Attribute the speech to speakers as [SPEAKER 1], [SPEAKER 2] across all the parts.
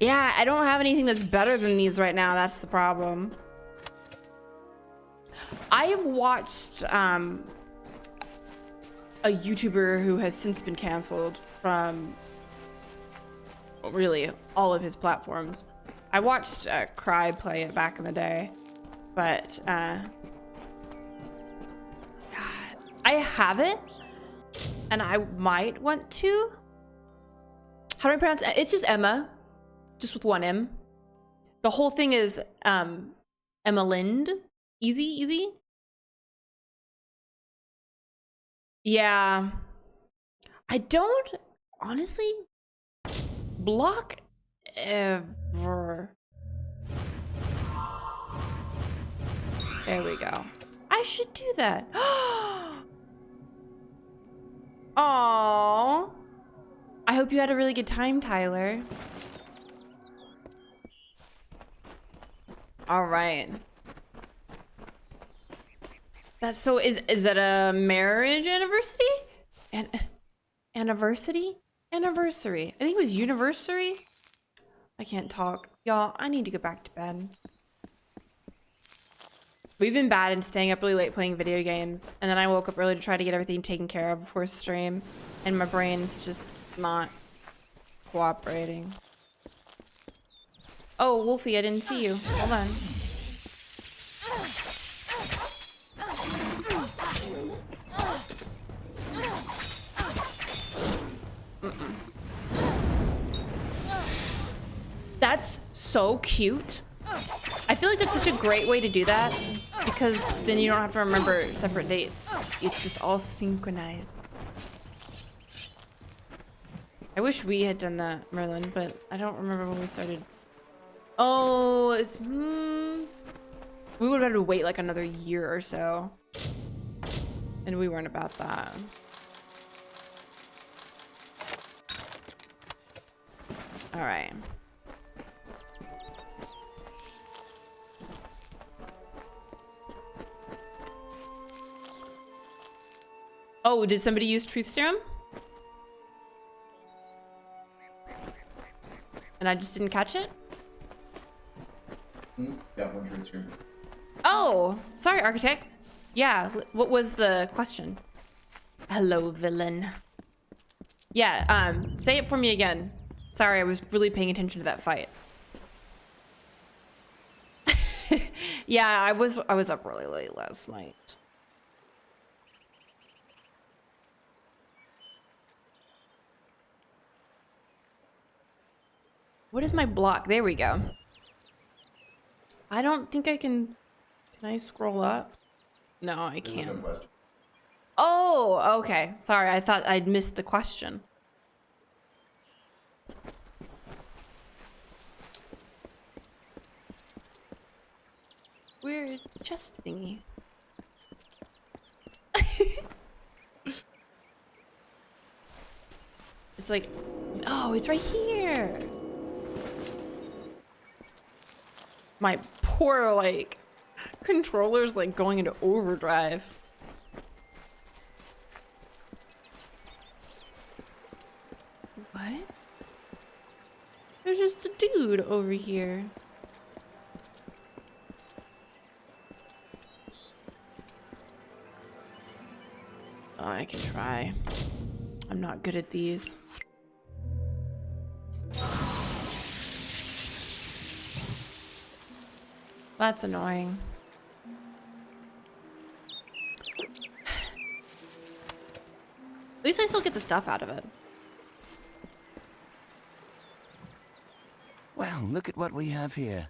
[SPEAKER 1] Yeah, I don't have anything that's better than these right now. That's the problem. I have watched a YouTuber who has since been canceled from really all of his platforms. I watched 𝒸𝒹 play it back in the day, but God, I have it, and I might want to. How do I pronounce it? It's just Emma, just with one M. The whole thing is Emma Lind. Easy. Yeah. I don't honestly block ever. There we go. I should do that. Aww. I hope you had a really good time, Tyler. All right. That's so, is that a marriage anniversary? Anniversary? Anniversary. I think it was university. I can't talk. Y'all, I need to go back to bed. We've been bad in staying up really late playing video games, and then I woke up early to try to get everything taken care of before stream, and my brain's just not cooperating. Oh, Wolfie, I didn't see you. Hold on. That's so cute. I feel like that's such a great way to do that, because then you don't have to remember separate dates. It's just all synchronized. I wish we had done that, Merlin, but I don't remember when we started. Oh, it's we would have had to wait like another year or so, and we weren't about that. All right. Oh, did somebody use truth serum? And I just didn't catch it?
[SPEAKER 2] Got one truth serum.
[SPEAKER 1] Oh, sorry, architect. Yeah, what was the question? Hello, villain. Yeah, say it for me again. Sorry, I was really paying attention to that fight. Yeah, I was up really late last night. What is my block? There we go. I don't think I can. Can I scroll up? No, I can't. Oh, okay. Sorry, I thought I'd missed the question. Where is the chest thingy? It's like, oh, it's right here. My poor, like, controller's like going into overdrive. What? There's just a dude over here. Oh, I can try. I'm not good at these. That's annoying. At least I still get the stuff out of it.
[SPEAKER 3] Well, look at what we have here.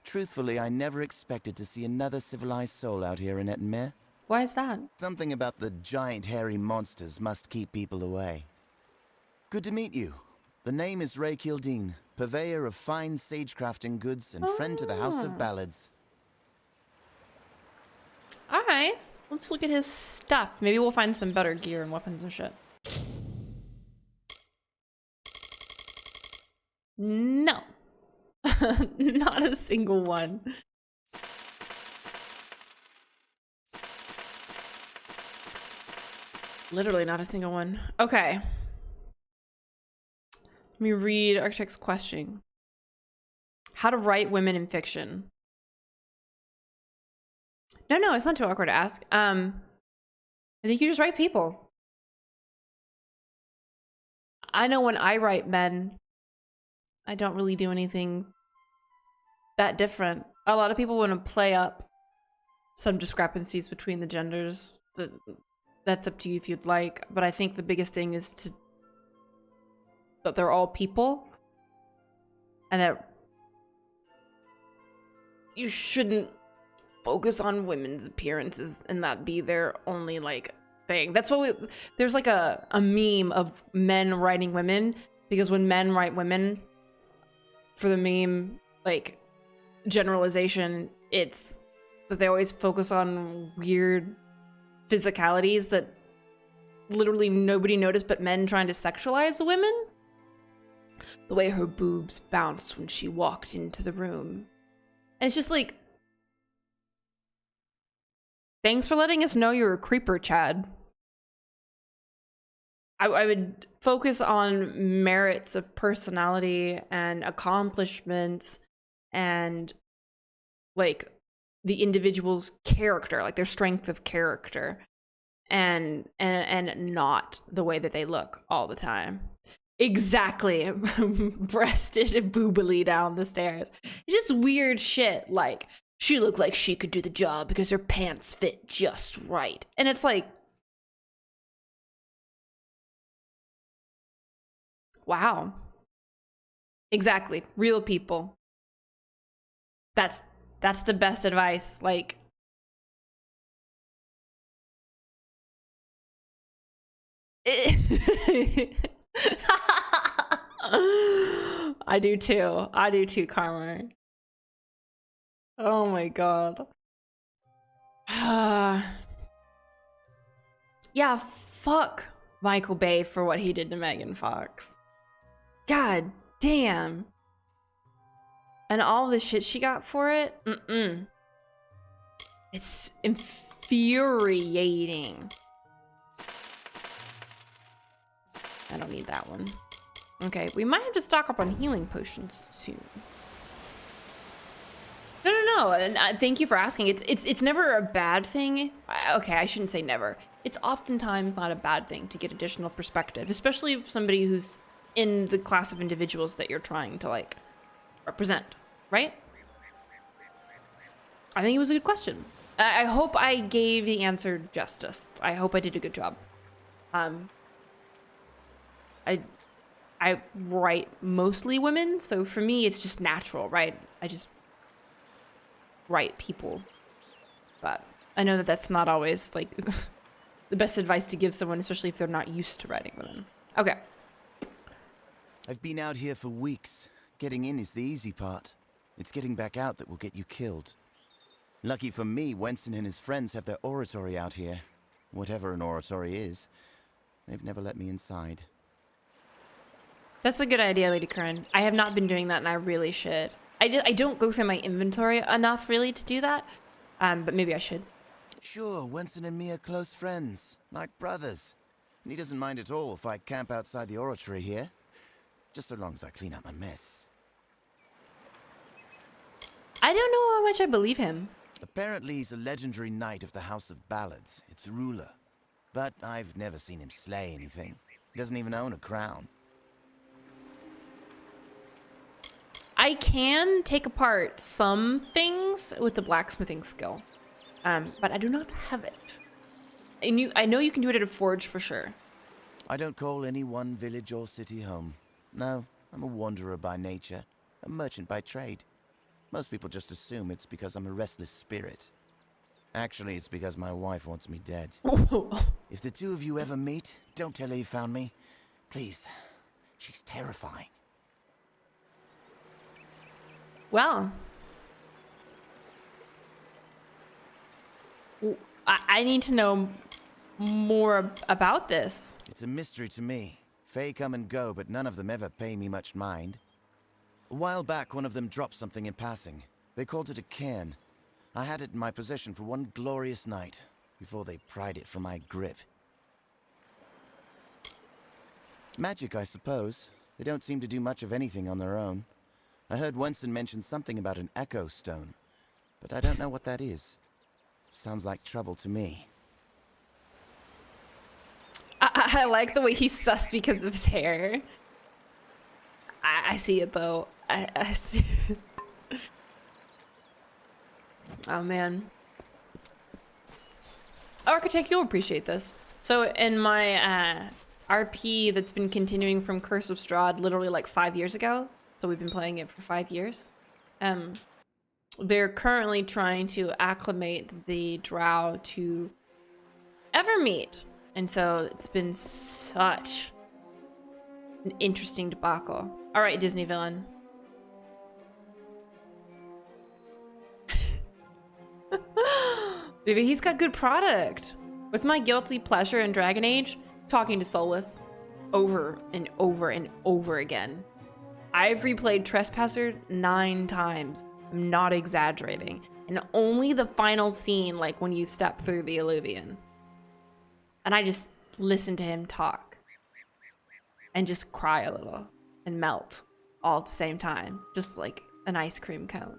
[SPEAKER 3] Truthfully, I never expected to see another civilized soul out here in 𝒂𝒹𝒾𝒶.
[SPEAKER 1] Why is that?
[SPEAKER 3] Something about the giant hairy monsters must keep people away. Good to meet you. The name is 𝒂𝒹𝒾𝒁, purveyor of fine sagecrafting goods and friend to the House of Ballads.
[SPEAKER 1] All right, let's look at his stuff. Maybe we'll find some better gear and weapons and shit. No. Not a single one. Literally not a single one. Okay. Let me read Architect's question. How to write women in fiction. No, it's not too awkward to ask. I think you just write people. I know when I write men, I don't really do anything that different. A lot of people want to play up some discrepancies between the genders. That's up to you if you'd like. But I think the biggest thing is that they're all people. And that you shouldn't focus on women's appearances and that be their only like thing. That's what there's like a meme of men writing women, because when men write women for the meme like generalization, it's that they always focus on weird physicalities that literally nobody noticed but men trying to sexualize women. The way her boobs bounced when she walked into the room. And it's just like, thanks for letting us know you're a creeper, Chad. I would focus on merits of personality and accomplishments and like the individual's character, like their strength of character, and not the way that they look all the time. Exactly. Breasted boobily down the stairs. It's just weird shit. Like, she looked like she could do the job because her pants fit just right. And it's like, wow. Exactly. Real people. That's the best advice. Like, I do too, Karma. Oh my god. Yeah, fuck Michael Bay for what he did to Megan Fox. God damn. And all the shit she got for it? It's infuriating. I don't need that one. Okay, we might have to stock up on healing potions soon. No. And thank you for asking. It's never a bad thing. Okay, I shouldn't say never. It's oftentimes not a bad thing to get additional perspective, especially if somebody who's in the class of individuals that you're trying to like represent, right? I think it was a good question. I hope I gave the answer justice. I hope I did a good job. I write mostly women, so for me it's just natural, right? I just write people. But I know that that's not always like the best advice to give someone, especially if they're not used to writing women. Okay.
[SPEAKER 3] I've been out here for weeks. Getting in is the easy part. It's getting back out that will get you killed. Lucky for me, Wenson and his friends have their oratory out here. Whatever an oratory is. They've never let me inside.
[SPEAKER 1] That's a good idea, Lady Curran. I have not been doing that, and I really should. I don't go through my inventory enough, really, to do that. But maybe I should.
[SPEAKER 3] Sure, Wenson and me are close friends, like brothers. And he doesn't mind at all if I camp outside the oratory here. Just so long as I clean up my mess.
[SPEAKER 1] I don't know how much I believe him.
[SPEAKER 3] Apparently he's a legendary knight of the House of Ballads, its ruler. But I've never seen him slay anything. He doesn't even own a crown.
[SPEAKER 1] I can take apart some things with the blacksmithing skill, but I do not have it. I know you can do it at a forge for sure.
[SPEAKER 3] I don't call any one village or city home. No, I'm a wanderer by nature, a merchant by trade. Most people just assume it's because I'm a restless spirit. Actually, it's because my wife wants me dead. If the two of you ever meet, don't tell her you found me. Please. She's terrifying.
[SPEAKER 1] Well, I need to know more about this.
[SPEAKER 3] It's a mystery to me. Fae come and go, but none of them ever pay me much mind. A while back, one of them dropped something in passing. They called it a cairn. I had it in my possession for one glorious night, before they pried it from my grip. Magic, I suppose. They don't seem to do much of anything on their own. I heard Winston mention something about an echo stone, but I don't know what that is. Sounds like trouble to me.
[SPEAKER 1] I like the way he's sus because of his hair. I see it though. I see it. Oh man. Architect, you'll appreciate this. So in my RP that's been continuing from Curse of Strahd literally like 5 years ago, so we've been playing it for 5 years, they're currently trying to acclimate the drow to Evermeet. And so it's been such an interesting debacle. All right, Disney villain. Maybe he's got good product. What's my guilty pleasure in Dragon Age? Talking to Solus over and over and over again. I've replayed Trespasser 9 times. I'm not exaggerating. And only the final scene, like when you step through the Illuvian. And I just listen to him talk. And just cry a little. And melt. All at the same time. Just like an ice cream cone.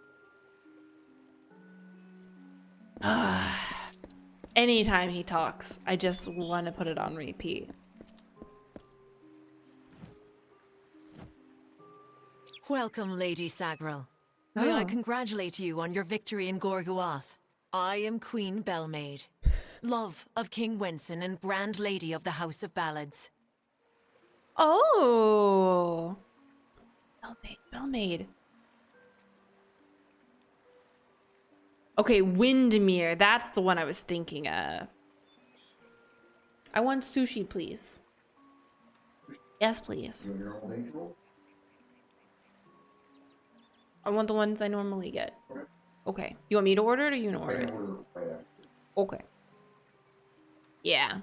[SPEAKER 1] Anytime he talks, I just want to put it on repeat.
[SPEAKER 2] Welcome, Lady 𝒸𝒾𝒁. May I congratulate you on your victory in 𝒸𝒾𝒶. I am Queen 𝒸𝒾𝒁, love of King Winston and Grand Lady of the House of Ballads.
[SPEAKER 1] Oh, 𝒸𝒾𝒁. Okay, Windmere. That's the one I was thinking of. I want sushi, please. Yes, please. I want the ones I normally get. Okay. You want me to order it or you want to order it? Okay. Yeah.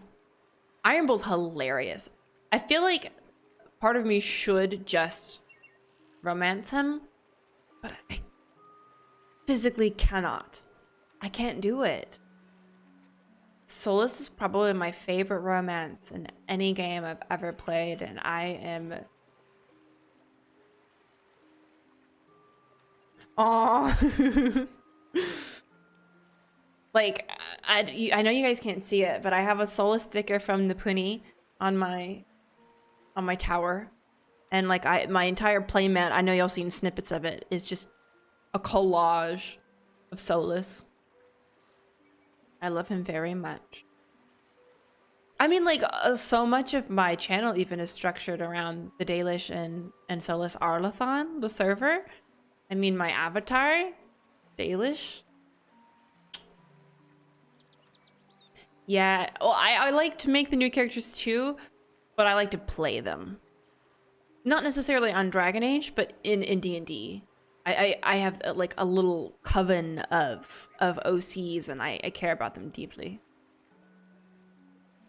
[SPEAKER 1] Iron Bull's hilarious. I feel like part of me should just romance him, but I physically cannot. I can't do it. Solus is probably my favorite romance in any game I've ever played, and I am... Aww. Like, I know you guys can't see it, but I have a Solus sticker from the 𝒶𝒁 on my tower. And like my entire playmat, I know y'all seen snippets of it, is just a collage of Solus. I love him very much. I mean, like, so much of my channel even is structured around the Dalish and Solus Arlathon, the server. I mean, my avatar, Dalish. Yeah, well, I like to make the new characters too, but I like to play them. Not necessarily on Dragon Age, but in D&D. I have like a little coven of OCs, and I care about them deeply.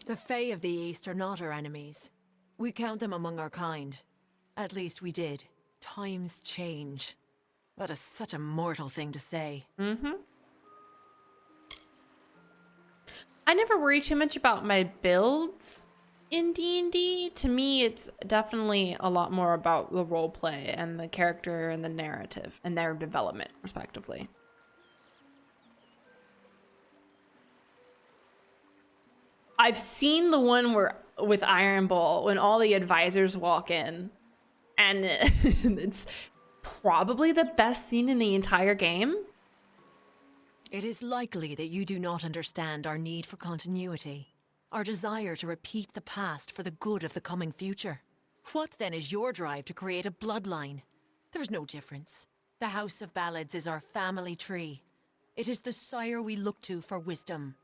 [SPEAKER 2] The Fae of the East are not our enemies. We count them among our kind. At least we did. Times change. That is such a mortal thing to say.
[SPEAKER 1] Mm-hmm. I never worry too much about my builds in D&D. To me, it's definitely a lot more about the roleplay and the character and the narrative and their development, respectively. I've seen the one where with Iron Bull when all the advisors walk in, and it's probably the best scene in the entire game.
[SPEAKER 2] It is likely that you do not understand our need for continuity, our desire to repeat the past for the good of the coming future. What then is your drive to create a bloodline? There's no difference. The House of Ballads is our family tree. It is the sire we look to for wisdom.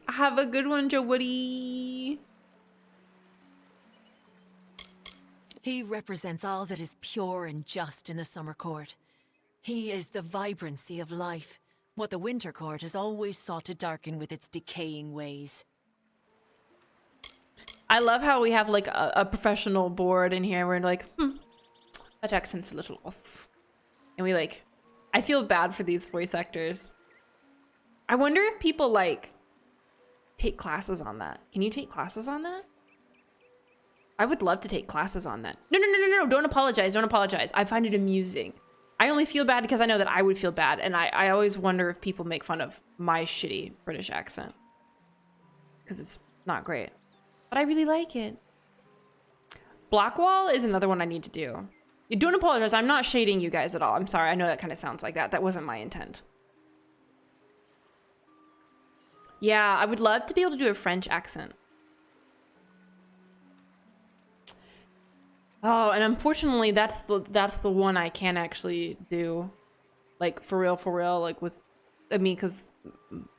[SPEAKER 1] Have a good one, Joe Woody.
[SPEAKER 2] He represents all that is pure and just in the Summer Court. He is the vibrancy of life, what the Winter Court has always sought to darken with its decaying ways.
[SPEAKER 1] I love how we have like a professional board in here. We're like, that accent's a little off. And we like, I feel bad for these voice actors. I wonder if people like take classes on that. Can you take classes on that? I would love to take classes on that. No, don't apologize, don't apologize. I find it amusing. I only feel bad because I know that I would feel bad, and I always wonder if people make fun of my shitty British accent. Because it's not great. But I really like it. Blackwall is another one I need to do. You don't apologize, I'm not shading you guys at all. I'm sorry, I know that kind of sounds like that. That wasn't my intent. Yeah, I would love to be able to do a French accent. Oh, and unfortunately, that's the one I can't actually do, like for real, like with, I mean, because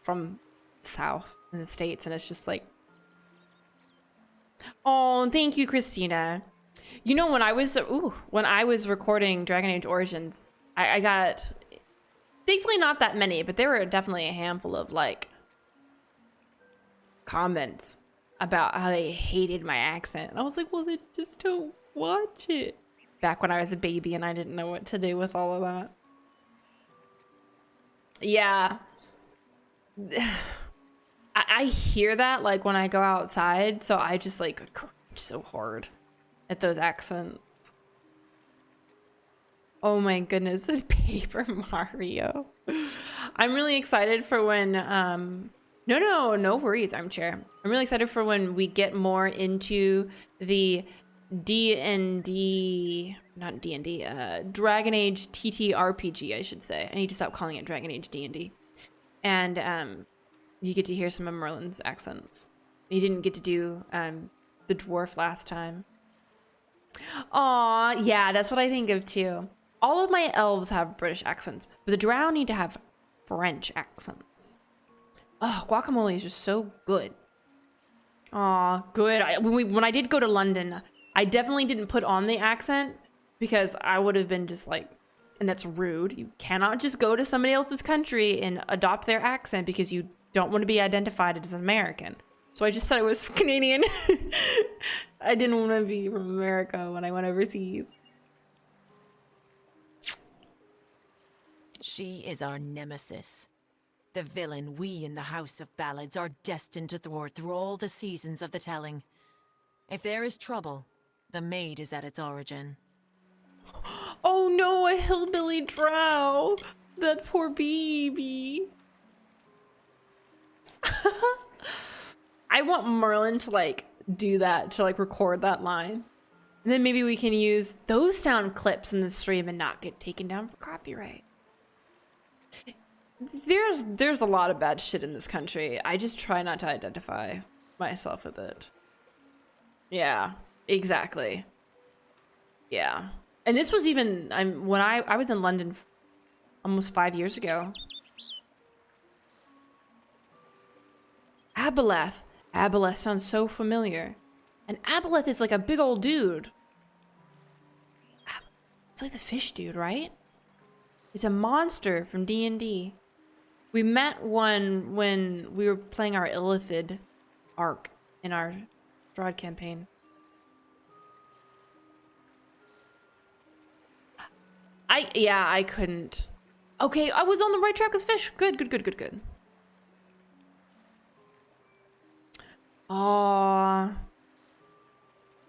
[SPEAKER 1] from the South in the States, and it's just like, oh, thank you, Christina. You know, when I was recording Dragon Age Origins, I got, thankfully not that many, but there were definitely a handful of like comments about how they hated my accent, and I was like, well, they just don't watch it. Back when I was a baby and I didn't know what to do with all of that. Yeah. I hear that like when I go outside, so I just like cringe so hard at those accents. Oh my goodness, Paper Mario. I'm really excited for when no worries, Armchair. I'm really excited for when we get more into the D&D, not D&D, Dragon Age TTRPG, I should say. I need to stop calling it Dragon Age D&D. And you get to hear some of Merlin's accents. You didn't get to do the dwarf last time. Aw, yeah, that's what I think of too. All of my elves have British accents, but the drow need to have French accents. Oh, guacamole is just so good. Aw, good. When I did go to London, I definitely didn't put on the accent because I would have been just like, and that's rude. You cannot just go to somebody else's country and adopt their accent because you don't want to be identified as an American. So I just said I was Canadian. I didn't want to be from America when I went overseas.
[SPEAKER 2] She is our nemesis. The villain we in the House of Ballads are destined to thwart through all the seasons of the telling. If there is trouble, the maid is at its origin.
[SPEAKER 1] Oh no, a hillbilly drow. That poor baby. I want Merlin to like do that, to like record that line. And then maybe we can use those sound clips in the stream and not get taken down for copyright. There's a lot of bad shit in this country. I just try not to identify myself with it. Yeah, exactly. Yeah. And this was even when I was in London almost 5 years ago. Aboleth. Aboleth sounds so familiar. And Aboleth is like a big old dude. It's like the fish dude, right? He's a monster from D&D. We met one when we were playing our Illithid arc in our Strahd campaign. I couldn't. Okay, I was on the right track with fish. Good.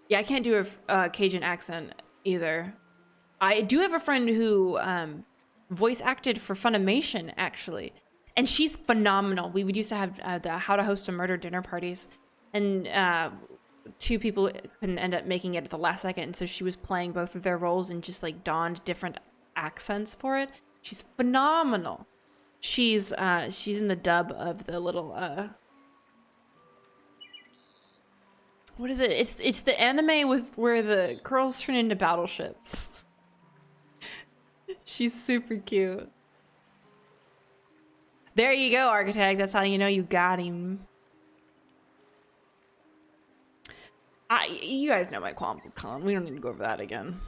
[SPEAKER 1] Yeah, I can't do a Cajun accent either. I do have a friend who voice acted for Funimation, actually. And she's phenomenal. We would used to have the How to Host a Murder dinner parties. And two people couldn't end up making it at the last second. And so she was playing both of their roles and just like donned different accents for it. She's phenomenal. She's in the dub of the little what is it? It's the anime with where the girls turn into battleships. She's super cute. There you go, Architect. That's how you know you got him. You guys know my qualms with Colin. We don't need to go over that again.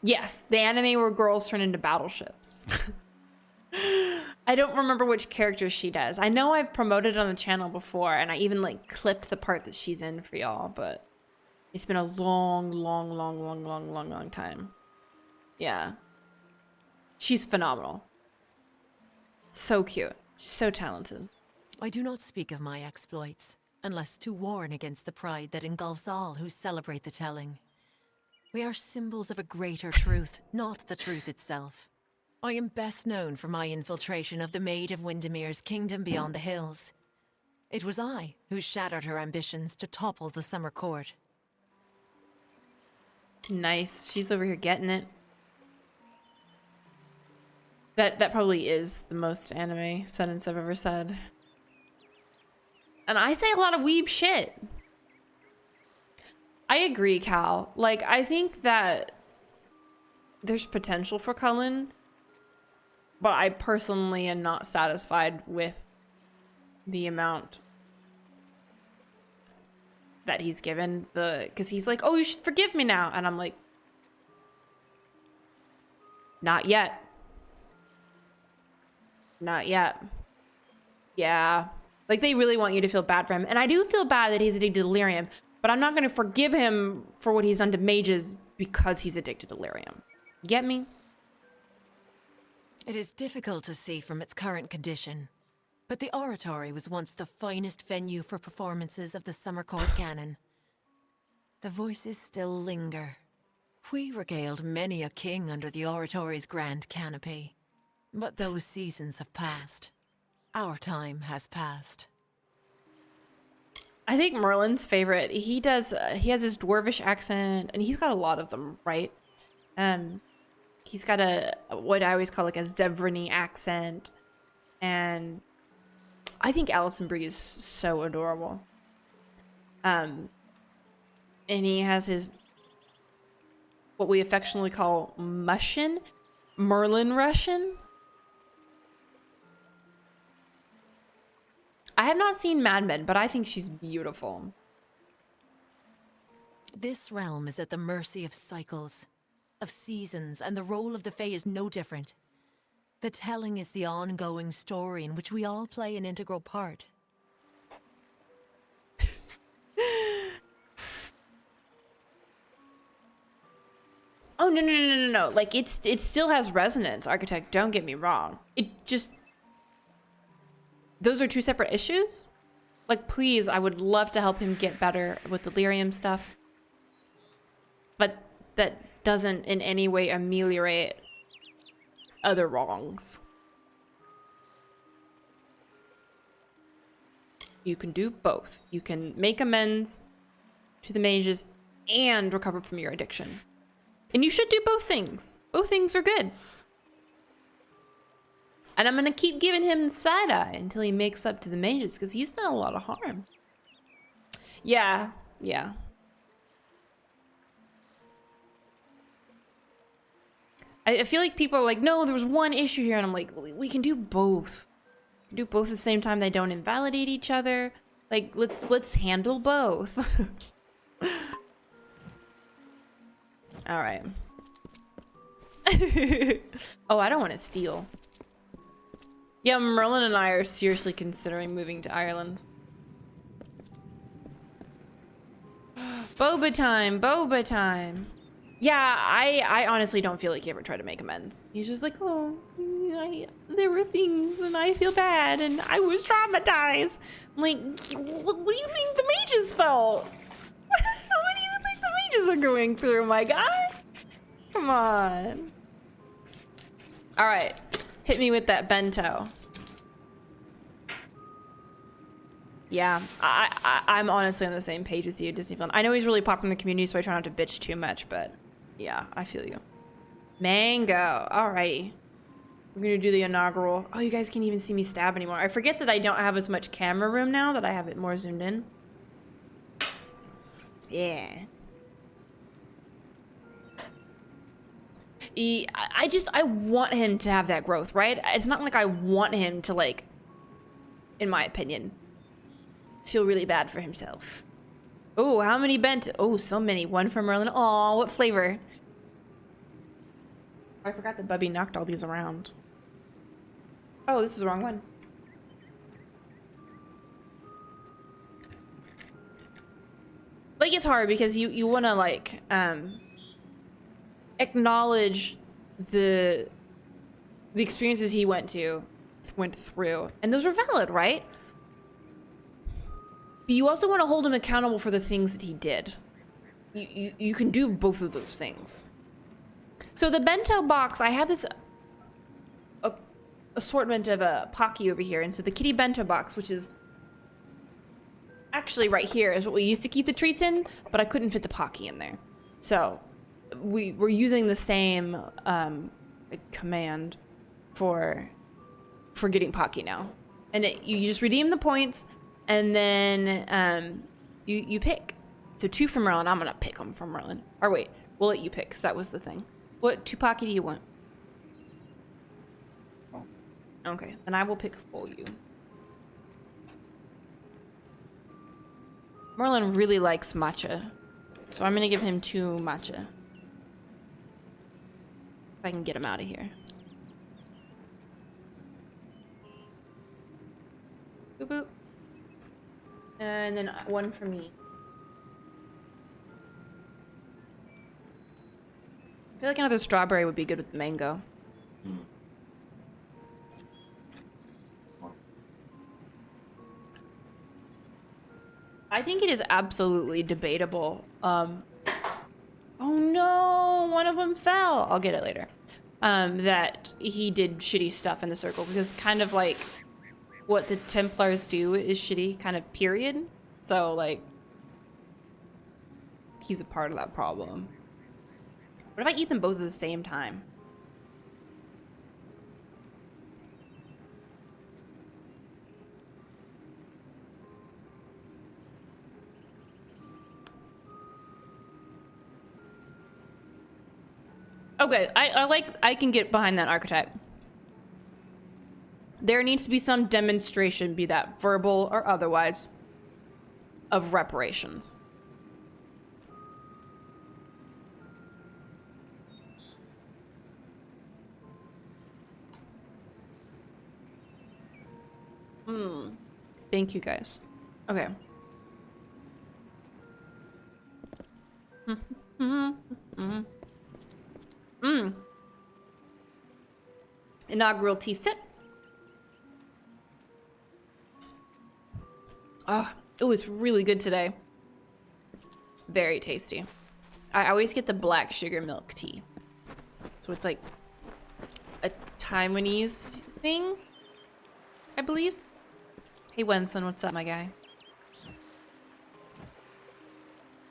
[SPEAKER 1] Yes, the anime where girls turn into battleships. I don't remember which character she does. I know I've promoted it on the channel before, and I even like clipped the part that she's in for y'all, but it's been a long time. Yeah. She's phenomenal. So cute. She's so talented.
[SPEAKER 2] I do not speak of my exploits. unless to warn against the pride that engulfs all who celebrate the telling. We are symbols of a greater truth, not the truth itself. I am best known for my infiltration of the Maid of Windermere's kingdom beyond the hills. It was I who shattered her ambitions to topple the summer court.
[SPEAKER 1] Nice. She's over here getting it. That probably is the most anime sentence I've ever said. And I say a lot of weeb shit. I agree, Cal. Like, I think that there's potential for Cullen, but I personally am not satisfied with the amount that he's given. Because he's like, oh, you should forgive me now. And I'm like, not yet. Not yet. Yeah. Like, they really want you to feel bad for him. And I do feel bad that he's addicted to delirium, but I'm not going to forgive him for what he's done to mages because he's addicted to delirium. Get me?
[SPEAKER 2] It is difficult to see from its current condition, but the oratory was once the finest venue for performances of the summer court canon. The voices still linger. We regaled many a king under the oratory's grand canopy. But those seasons have passed. Our time has passed.
[SPEAKER 1] I think Merlin's favorite, he has his dwarvish accent, and he's got a lot of them, right? He's got what I always call like a Zevrany accent, and I think Alison Brie is so adorable. And he has his, what we affectionately call Mushin, Merlin Russian. I have not seen Mad Men, but I think she's beautiful.
[SPEAKER 2] This realm is at the mercy of cycles, of seasons, and the role of the Fae is no different. The telling is the ongoing story in which we all play an integral part.
[SPEAKER 1] Oh, no. Like, it still has resonance, Architect. Don't get me wrong. It just... Those are two separate issues? Like, please, I would love to help him get better with delirium stuff. But that doesn't in any way ameliorate other wrongs. You can do both. You can make amends to the mages and recover from your addiction. And you should do both things. Both things are good. And I'm going to keep giving him the side eye until he makes up to the mages, because he's done a lot of harm. Yeah. I feel like people are like, no, there was one issue here. And I'm like, well, we can do both. Do both at the same time. They don't invalidate each other. Like, let's handle both. All right. Oh, I don't want to steal. Yeah, Merlin and I are seriously considering moving to Ireland. Boba time. Yeah, I honestly don't feel like he ever tried to make amends. He's just like, oh, there were things and I feel bad and I was traumatized. I'm like, what do you think the mages felt? What do you think the mages are going through, my guy? Come on. All right. Hit me with that bento. Yeah, I'm honestly on the same page with you, Disney Film. I know he's really popular in the community, so I try not to bitch too much, but yeah, I feel you. Mango. All right. We're going to do the inaugural. Oh, you guys can't even see me stab anymore. I forget that I don't have as much camera room now, that I have it more zoomed in. Yeah. I want him to have that growth, right? It's not like I want him to, like, in my opinion, feel really bad for himself. Oh, how many bent? Oh, so many. One from Merlin. Aw, what flavor? I forgot that Bubby knocked all these around. Oh, this is the wrong one. Like, it's hard because you want to, like, acknowledge the experiences he went through, and those are valid, right? Like, I just want him to have that growth, right? It's not like I want him to, like, in my opinion, feel really bad for himself. But you also want to hold him accountable for the things that he did. You can do both of those things. So the bento box, I have this assortment of Pocky over here. And so the kitty bento box, which is actually right here, is what we used to keep the treats in, but I couldn't fit the Pocky in there. So we're using the same command for getting Pocky now. And you just redeem the points, and then you pick. So 2 from Merlin. I'm gonna pick them from Merlin. Or wait, we'll let you pick, because that was the thing. What 2 Pocky do you want? Okay, then I will pick for you. Merlin really likes matcha, so I'm gonna give him 2 matcha. If I can get him out of here. Boop boop. And then 1 for me. I feel like another strawberry would be good with mango. I think it is absolutely debatable. Oh no, one of them fell. I'll get it later. That he did shitty stuff in the circle, because kind of like what the Templars do is shitty, kind of period. So like, he's a part of that problem. What if I eat them both at the same time? Okay, I can get behind that architect. There needs to be some demonstration, be that verbal or otherwise, of reparations. Thank you guys. Okay. Inaugural tea sip. Oh, it was really good today. Very tasty. I always get the black sugar milk tea. So it's like a Taiwanese thing, I believe. Hey Wenson, what's up, my guy?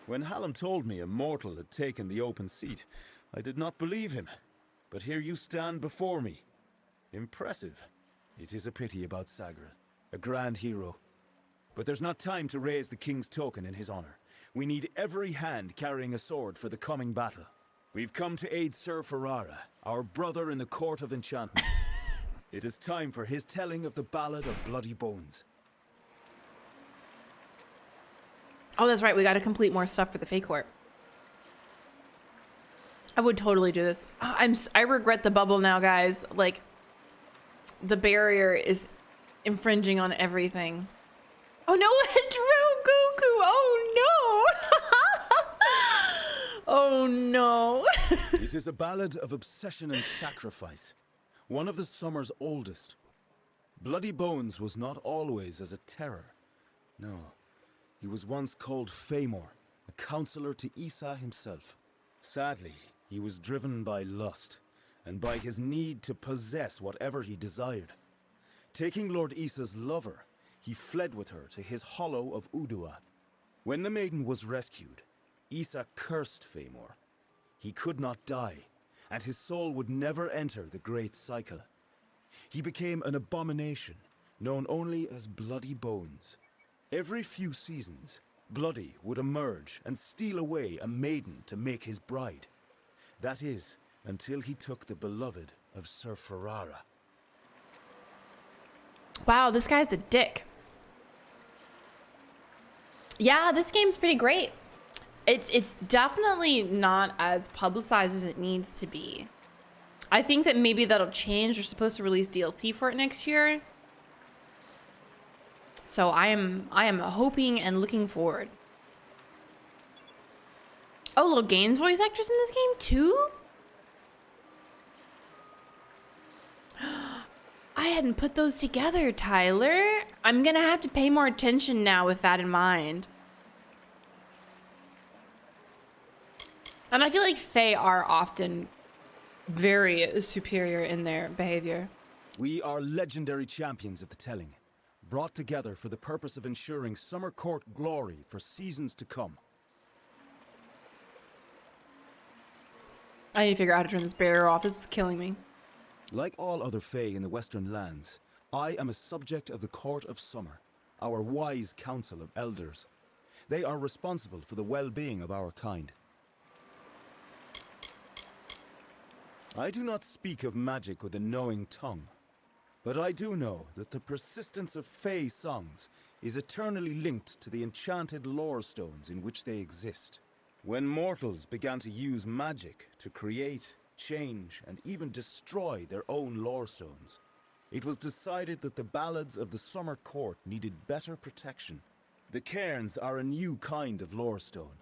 [SPEAKER 4] When Hallam told me a mortal had taken the open seat, I did not believe him. But here you stand before me. Impressive. It is a pity about 𝒸𝒾𝒶, a grand hero. But there's not time to raise the king's token in his honor. We need every hand carrying a sword for the coming battle. We've come to aid Sir Ferrara, our brother in the Court of Enchantment. It is time for his telling of the Ballad of Bloody Bones.
[SPEAKER 1] Oh, that's right. We got to complete more stuff for the Fey Court. I would totally do this. I regret the bubble now, guys. Like, the barrier is infringing on everything. Oh no, Goku! Oh no! Oh no!
[SPEAKER 4] It is a ballad of obsession and sacrifice. One of the summer's oldest. Bloody Bones was not always as a terror. No. He was once called 𝒂𝒹𝒾𝒶, a counselor to Issa himself. Sadly, he was driven by lust, and by his need to possess whatever he desired. Taking Lord Issa's lover, he fled with her to his hollow of Uduath. When the maiden was rescued, Issa cursed 𝒂𝒹𝒾𝒶. He could not die, and his soul would never enter the great cycle. He became an abomination, known only as Bloody Bones. Every few seasons, Bloody would emerge and steal away a maiden to make his bride. That is, until he took the beloved of Sir Ferrara.
[SPEAKER 1] Wow, this guy's a dick. Yeah, this game's pretty great. It's definitely not as publicized as it needs to be. I think that maybe that'll change. They're supposed to release DLC for it next year. So I am hoping and looking forward. Oh, little Gaines voice actors in this game too? I hadn't put those together, Tyler. I'm gonna have to pay more attention now with that in mind. And I feel like Fae are often very superior in their behavior.
[SPEAKER 4] We are legendary champions of the telling, brought together for the purpose of ensuring Summer Court glory for seasons to come.
[SPEAKER 1] I need to figure out how to turn this barrier off. This is killing me.
[SPEAKER 4] Like all other Fae in the Western lands, I am a subject of the Court of Summer, our wise council of elders. They are responsible for the well-being of our kind. I do not speak of magic with a knowing tongue, but I do know that the persistence of Fae songs is eternally linked to the enchanted lore stones in which they exist. When mortals began to use magic to create, change, and even destroy their own lore stones, it was decided that the ballads of the Summer Court needed better protection. The cairns are a new kind of lore stone,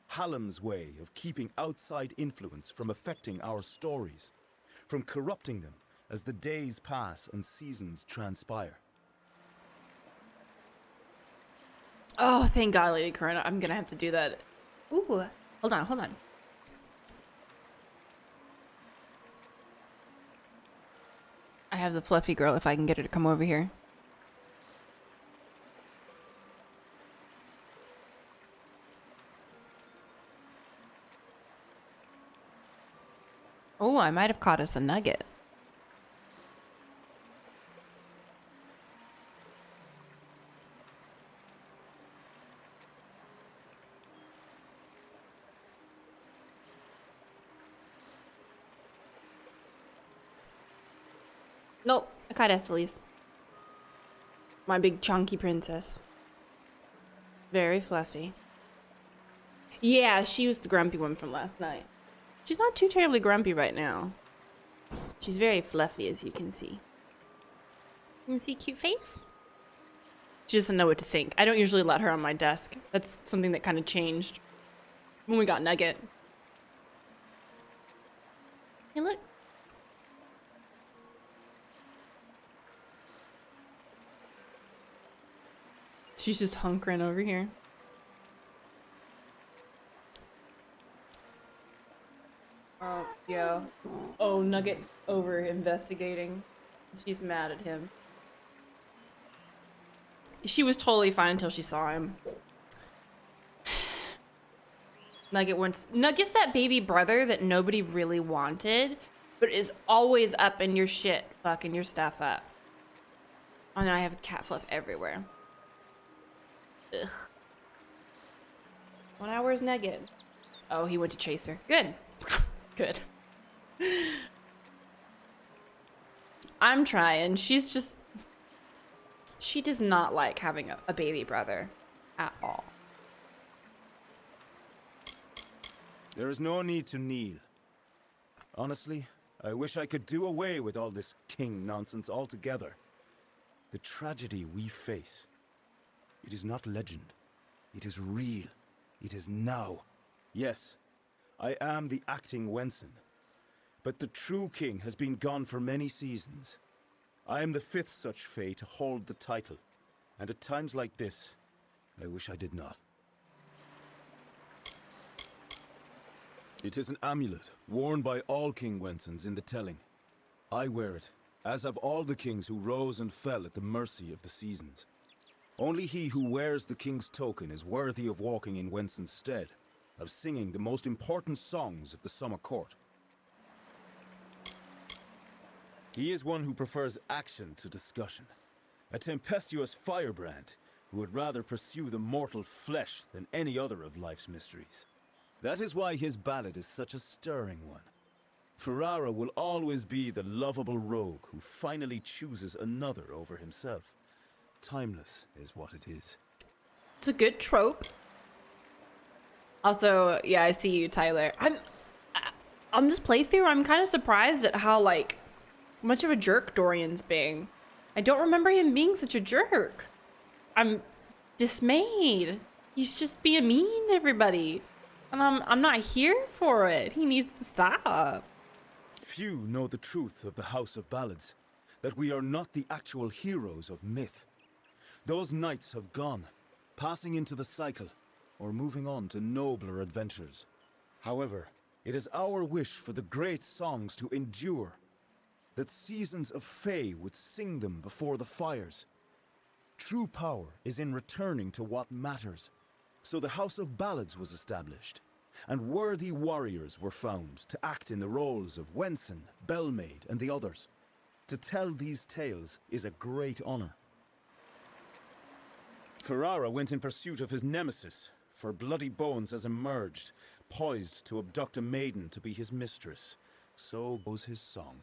[SPEAKER 4] Hallam's way of keeping outside influence from affecting our stories, from corrupting them as the days pass and seasons transpire.
[SPEAKER 1] Oh, thank God, Lady Corona. I'm gonna have to do that. Ooh, hold on, hold on. I have the fluffy girl if I can get her to come over here. Oh, I might have caught us a nugget. Nope, I caught Esteli's. My big chunky princess. Very fluffy. Yeah, she was the grumpy one from last night. She's not too terribly grumpy right now. She's very fluffy, as you can see. You can see cute face? She doesn't know what to think. I don't usually let her on my desk. That's something that kind of changed when we got Nugget. Hey, look. She's just hunkering over here. Oh, yeah. Oh, Nugget over investigating. She's mad at him. She was totally fine until she saw him. Nugget's that baby brother that nobody really wanted, but is always up in your shit, fucking your stuff up. Oh, now I have cat fluff everywhere. Ugh. Well, now where's Nugget? Oh, he went to chase her. Good. Good. I'm trying. She's just... She does not like having a baby brother at all.
[SPEAKER 4] There is no need to kneel. Honestly, I wish I could do away with all this king nonsense altogether. The tragedy we face, it is not legend. It is real. It is now. Yes, I am the acting Wenson, but the true king has been gone for many seasons. I am the 5th such Fae to hold the title, and at times like this, I wish I did not. It is an amulet worn by all King Wensons in the telling. I wear it, as have all the kings who rose and fell at the mercy of the seasons. Only he who wears the king's token is worthy of walking in Wenson's stead, of singing the most important songs of the Summer Court. He is one who prefers action to discussion, a tempestuous firebrand who would rather pursue the mortal flesh than any other of life's mysteries. That is why his ballad is such a stirring one. Ferrara will always be the lovable rogue who finally chooses another over himself. Timeless is what it is.
[SPEAKER 1] It's a good trope. Also, yeah, I see you, Tyler. On this playthrough, I'm kind of surprised at how, like, much of a jerk Dorian's being. I don't remember him being such a jerk. I'm dismayed. He's just being mean to everybody. And I'm not here for it. He needs to stop.
[SPEAKER 4] Few know the truth of the House of Ballads, that we are not the actual heroes of myth. Those knights have gone, passing into the cycle, or moving on to nobler adventures. However, it is our wish for the great songs to endure, that seasons of Fae would sing them before the fires. True power is in returning to what matters. So the House of Ballads was established, and worthy warriors were found to act in the roles of Wenson, Bellmaid, and the others. To tell these tales is a great honor. Ferrara went in pursuit of his nemesis, for Bloody Bones has emerged, poised to abduct a maiden to be his mistress. So goes his song.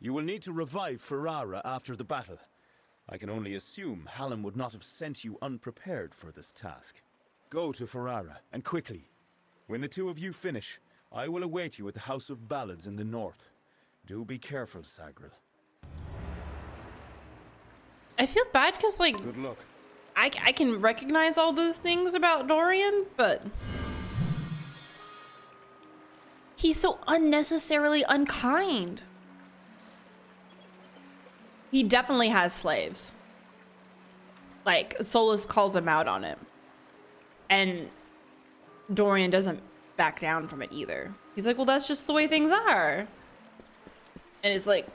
[SPEAKER 4] You will need to revive Ferrara after the battle. I can only assume Hallam would not have sent you unprepared for this task. Go to Ferrara, and quickly. When the two of you finish, I will await you at the House of Ballads in the north. Do be careful, 𝒸𝒾𝒶.
[SPEAKER 1] I feel bad because, like,
[SPEAKER 4] Good luck.
[SPEAKER 1] I can recognize all those things about Dorian, but he's so unnecessarily unkind. He definitely has slaves. Like, Solus calls him out on it. And Dorian doesn't back down from it either. He's like, well, that's just the way things are. And it's like,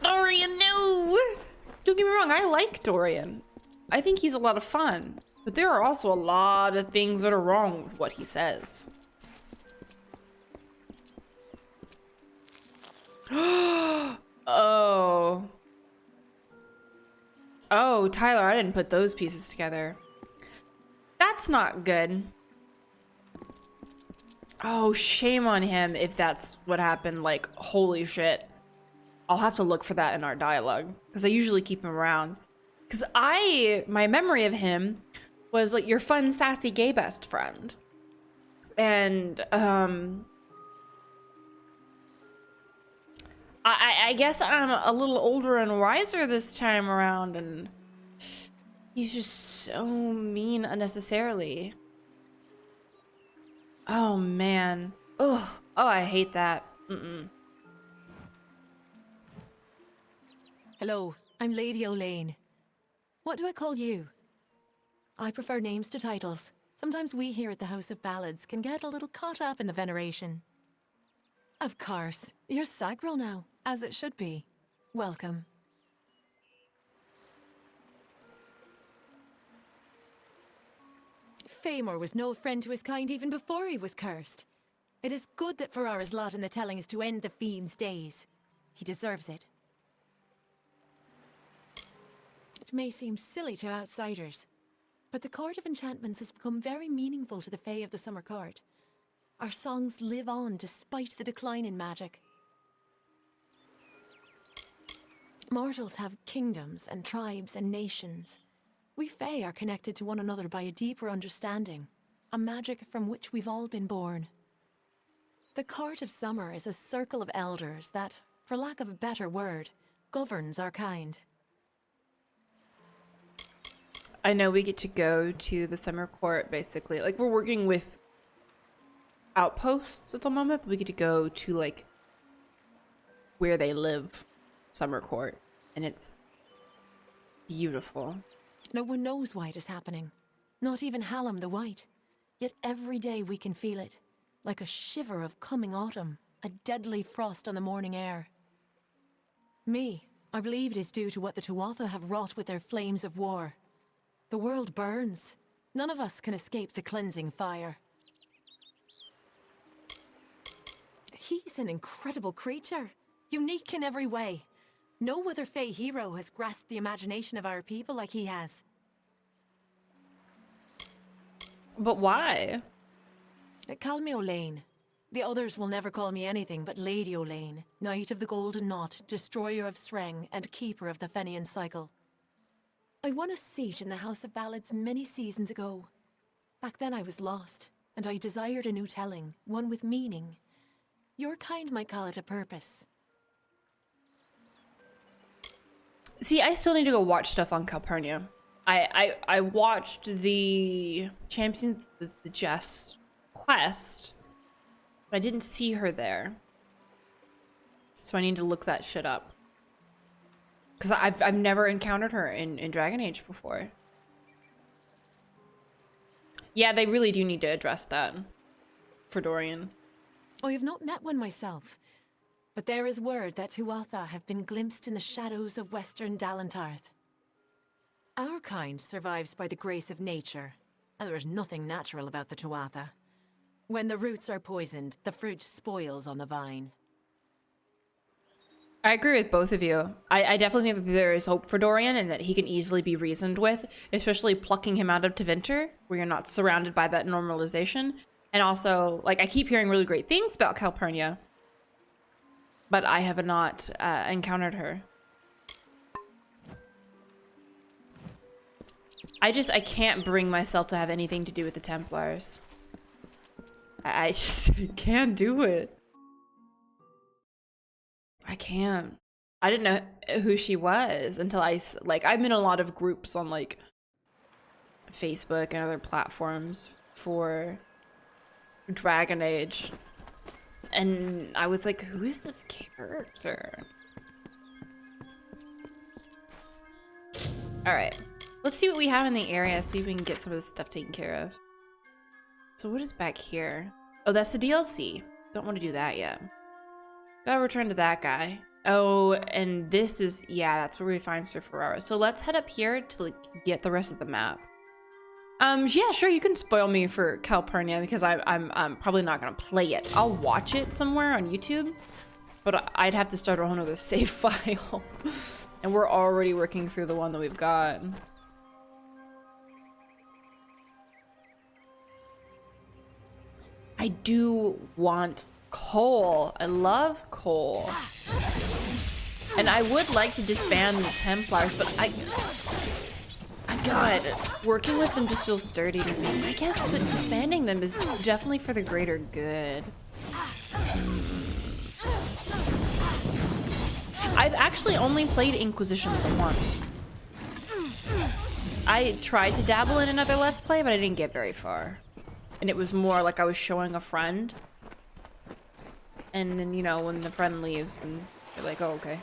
[SPEAKER 1] Dorian, no! Don't get me wrong, I like Dorian. I think he's a lot of fun. But there are also a lot of things that are wrong with what he says. Oh. Oh, Tyler, I didn't put those pieces together. That's not good. Oh, shame on him if that's what happened. Like, holy shit. I'll have to look for that in our dialogue, because I usually keep him around. Because my memory of him was like your fun, sassy, gay best friend. And, I guess I'm a little older and wiser this time around, and he's just so mean unnecessarily. Oh, man. Ugh. Oh, I hate that.
[SPEAKER 2] Hello, I'm Lady 𝒂𝒹𝒾𝒶. What do I call you? I prefer names to titles. Sometimes we here at the House of Ballads can get a little caught up in the veneration. Of course, you're 𝒸𝒾𝒃 now, as it should be. Welcome. 𝒂𝒹𝒾𝒃 was no friend to his kind even before he was cursed. It is good that Ferrara's lot in the telling is to end the fiend's days. He deserves it. It may seem silly to outsiders, but the Court of Enchantments has become very meaningful to the Fae of the Summer Court. Our songs live on despite the decline in magic. Mortals have kingdoms and tribes and nations. We Fae are connected to one another by a deeper understanding, a magic from which we've all been born. The Court of Summer is a circle of elders that, for lack of a better word, governs our kind.
[SPEAKER 1] I know we get to go to the Summer Court, basically. Like, we're working with outposts at the moment, but we get to go to, like, where they live, Summer Court. And it's beautiful.
[SPEAKER 2] No one knows why it is happening. Not even Hallam the White. Yet every day we can feel it. Like a shiver of coming autumn. A deadly frost on the morning air. I believe it is due to what the 𝒂𝒹𝒾𝒃 have wrought with their flames of war. The world burns. None of us can escape the cleansing fire. He's an incredible creature. Unique in every way. No other Fae hero has grasped the imagination of our people like he has.
[SPEAKER 1] But why?
[SPEAKER 2] Call me 𝒂𝒹𝒃𝒁. The others will never call me anything but Lady 𝒂𝒹𝒃, Knight of the Golden Knot, Destroyer of 𝒸𝒃, and Keeper of the Fenian Cycle. I won a seat in the House of Ballads many seasons ago. Back then I was lost, and I desired a new telling, one with meaning. Your kind might call it a purpose.
[SPEAKER 1] See, I still need to go watch stuff on Calpurnia. I watched the Champions the Jest quest, but I didn't see her there. So I need to look that shit up. Because I've never encountered her in Dragon Age before. Yeah, they really do need to address that for Dorian.
[SPEAKER 2] I have not met one myself, but there is word that 𝒂𝒹𝒾𝒶 have been glimpsed in the shadows of western Dalantarth. Our kind survives by the grace of nature, and there is nothing natural about the 𝒂𝒹𝒾𝒶. When the roots are poisoned, the fruit spoils on the vine.
[SPEAKER 1] I agree with both of you. I definitely think that there is hope for Dorian and that he can easily be reasoned with, especially plucking him out of Tevinter, where you're not surrounded by that normalization. And also, like, I keep hearing really great things about 𝒂𝒹𝒾𝒁, but I have not encountered her. I can't bring myself to have anything to do with the Templars. I just can't do it. I can't. I didn't know who she was until I'm in a lot of groups on like Facebook and other platforms for Dragon Age. And I was like, who is this character? All right, let's see what we have in the area, see if we can get some of this stuff taken care of. So what is back here? Oh, that's the DLC. Don't want to do that yet. Gotta return to that guy. Oh, and this is, yeah, that's where we find Sir Ferrara. So let's head up here to like get the rest of the map. Yeah, sure, you can spoil me for 𝒂𝒹𝒾𝒁 because I'm probably not gonna play it. I'll watch it somewhere on YouTube, but I'd have to start a whole nother save file. And we're already working through the one that we've got. I do want coal. I love coal. And I would like to disband the Templars, but God, working with them just feels dirty to me. I guess, but disbanding them is definitely for the greater good. I've actually only played Inquisition once. I tried to dabble in another Let's Play, but I didn't get very far. And it was more like I was showing a friend. And then, you know, when the friend leaves, and you're like, oh, okay.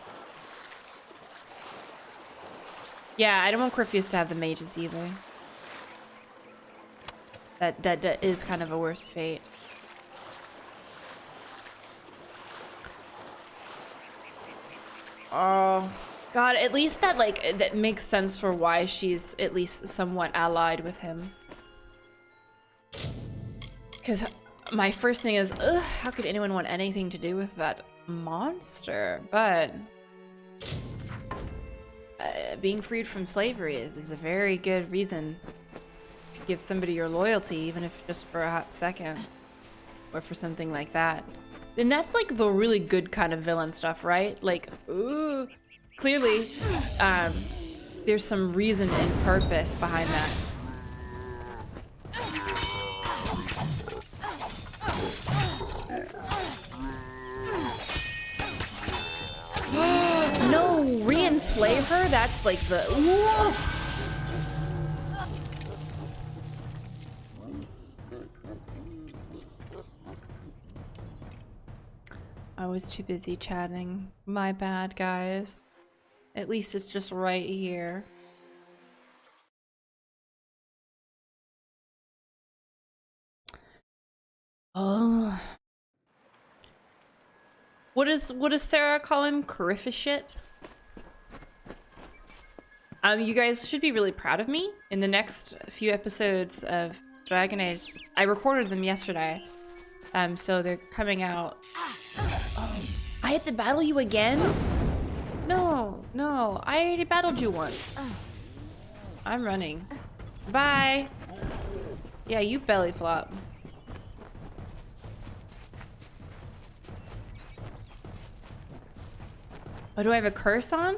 [SPEAKER 1] Yeah, I don't want Corypheus to have the mages either. That is kind of a worse fate. Oh, God, at least that, like, that makes sense for why she's at least somewhat allied with him. Because my first thing is, ugh, how could anyone want anything to do with that monster? But being freed from slavery is a very good reason to give somebody your loyalty, even if just for a hot second, or for something like that. And that's like the really good kind of villain stuff, right? Like, ooh, clearly, there's some reason and purpose behind that. No, re-enslave her? That's like the... Whoa! I was too busy chatting. My bad, guys. At least it's just right here. Oh. What does Sarah call him? Corypheus? You guys should be really proud of me. In the next few episodes of Dragon Age, I recorded them yesterday. So they're coming out. Oh, I had to battle you again? No, I already battled you once. I'm running. Bye. Yeah, you belly flop. Oh, do I have a curse on?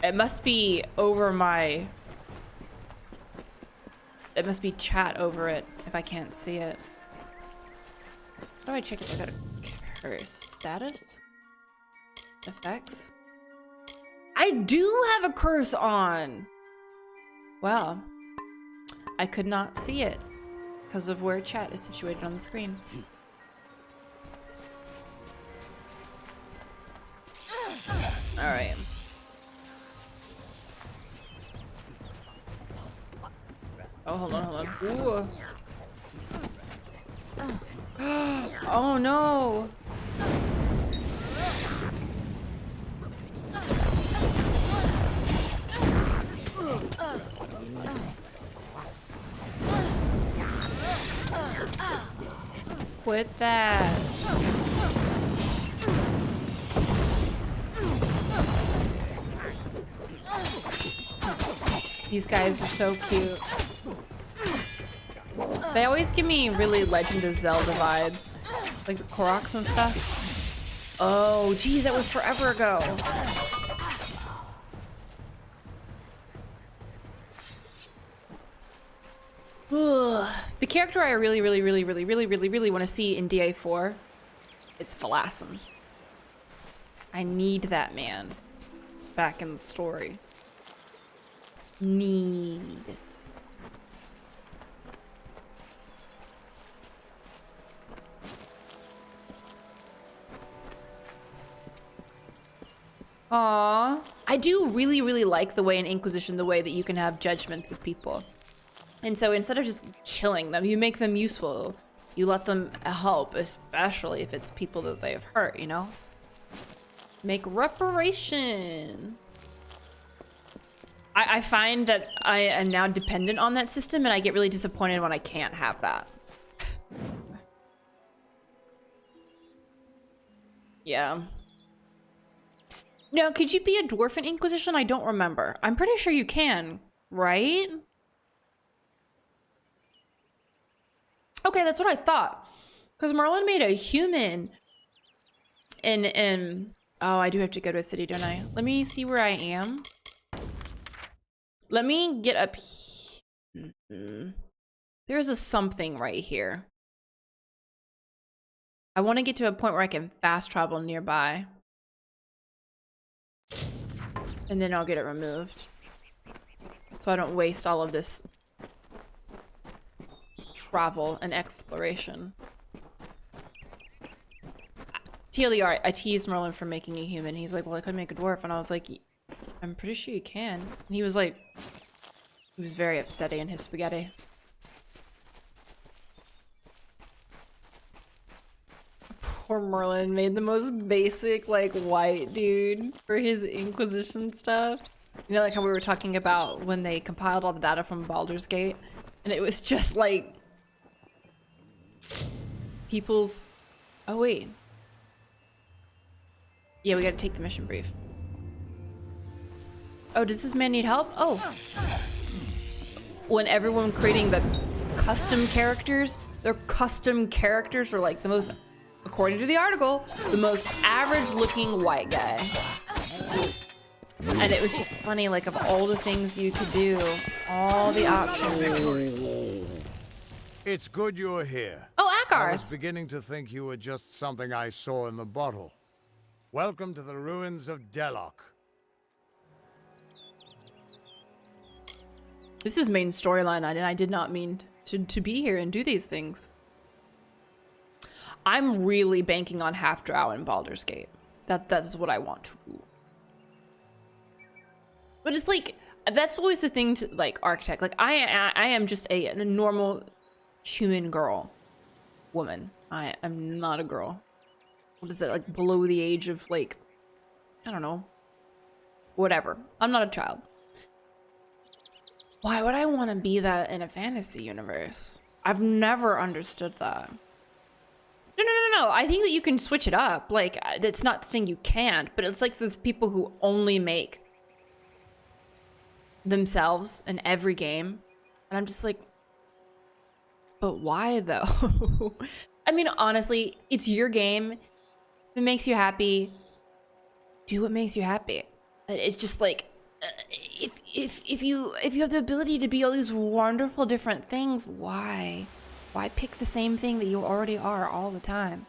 [SPEAKER 1] It must be over my... It must be chat over it if I can't see it. How do I check if I got a curse? Status? Effects? I do have a curse on! Well, I could not see it because of where chat is situated on the screen. Oh, hold on, hold on. Ooh. Oh no. Quit that. These guys are so cute. They always give me really Legend of Zelda vibes. Like the Koroks and stuff. Oh, geez, that was forever ago. Ugh. The character I really want to see in DA4 is 𝒂𝒾𝒶. I need that man back in the story. Need. Aww. I do really like the way in Inquisition, the way that you can have judgments of people. And so instead of just killing them, you make them useful. You let them help, especially if it's people that they have hurt, you know? Make reparations. I find that I am now dependent on that system, and I get really disappointed when I can't have that. Yeah. No, could you be a dwarf in Inquisition? I don't remember. I'm pretty sure you can, right? Okay, that's what I thought. Because Merlin made a human in oh, I do have to go to a city, don't I? Let me see where I am. Let me get up here. There's a something right here. I want to get to a point where I can fast travel nearby. And then I'll get it removed. So I don't waste all of this travel and exploration. TLDR, I teased Merlin for making a human. He's like, well, I could make a dwarf. And I was like, I'm pretty sure you can. And he was like, he was very upsetting in his spaghetti. Poor Merlin made the most basic, like, white dude for his Inquisition stuff. You know, like how we were talking about when they compiled all the data from Baldur's Gate? And it was just like people's... Oh, wait. Yeah, we gotta take the mission brief. Oh, does this man need help? Oh. When everyone creating the custom characters, their custom characters are like the most, according to the article, the most average looking white guy. And it was just funny, like, of all the things you could do, all the options.
[SPEAKER 5] It's good you're here.
[SPEAKER 1] Oh,
[SPEAKER 5] I was
[SPEAKER 1] Akarth.
[SPEAKER 5] beginning to think you were just something I saw in the bottle. Welcome to the ruins of 𝒂𝒾𝒶.
[SPEAKER 1] This is main storyline, and I did not mean to be here and do these things. I'm really banking on half drow in Baldur's Gate. That's what I want to do. But it's like, that's always the thing to, like, architect. Like, I am just a normal human girl. Woman. I am not a girl. What is it, like, below the age of, like, I don't know. Whatever. I'm not a child. Why would I want to be that in a fantasy universe? I've never understood that. No. I think that you can switch it up. Like, it's not saying you can't, but it's like there's people who only make themselves in every game. And I'm just like, but why though? I mean, honestly, it's your game. If it makes you happy, do what makes you happy. It's just like, if you have the ability to be all these wonderful different things, why pick the same thing that you already are all the time?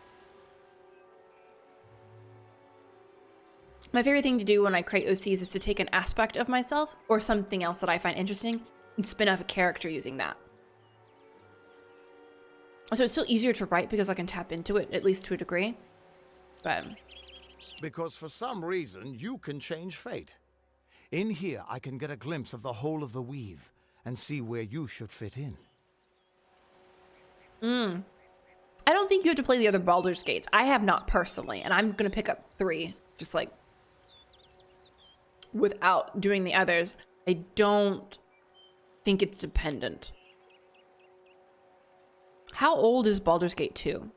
[SPEAKER 1] My favorite thing to do when I create OCs is to take an aspect of myself or something else that I find interesting and spin off a character using that. So it's still easier to write because I can tap into it, at least to a degree. But
[SPEAKER 5] Because for some reason, you can change fate. In here, I can get a glimpse of the whole of the weave, and see where you should fit in.
[SPEAKER 1] I don't think you have to play the other Baldur's Gates. I have not personally, and I'm gonna pick up 3, just like without doing the others. I don't think it's dependent. How old is Baldur's Gate 2?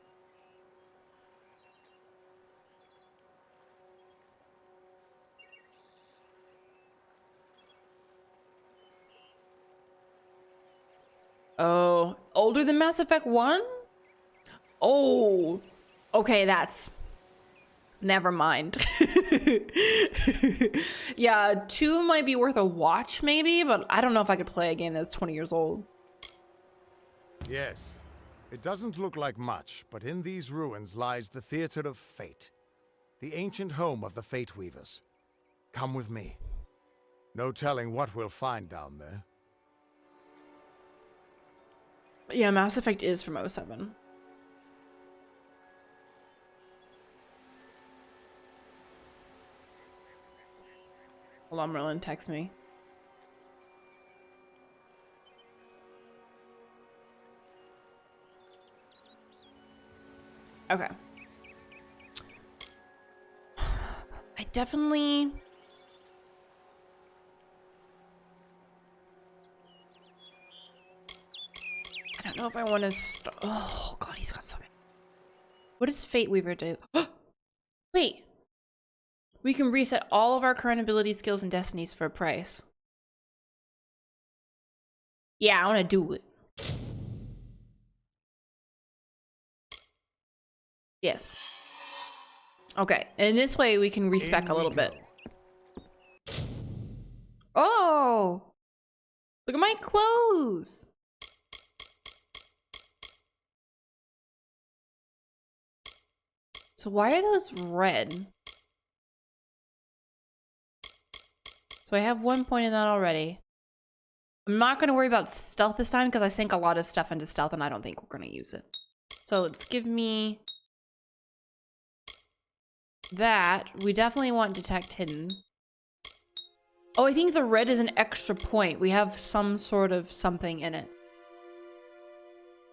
[SPEAKER 1] Oh, older than Mass Effect 1? Oh, okay, that's... Never mind. Yeah, 2 might be worth a watch maybe, but I don't know if I could play a game that's 20 years old.
[SPEAKER 5] Yes, it doesn't look like much, but in these ruins lies the Theater of Fate, the ancient home of the Fate Weavers. Come with me. No telling what we'll find down there.
[SPEAKER 1] Yeah, Mass Effect is from '07. Hold on, Merlin, text me. Okay. I definitely... I don't know if I want to start... Oh, God, he's got so many. What does Fate Weaver do? Wait. We can reset all of our current ability, skills, and destinies for a price. Yeah, I want to do it. Yes. Okay, and this way we can respec a little bit. Oh! Look at my clothes! So why are those red? So I have 1 point in that already. I'm not going to worry about stealth this time because I sank a lot of stuff into stealth and I don't think we're going to use it. So let's give me that. We definitely want detect hidden. Oh, I think the red is an extra point. We have some sort of something in it.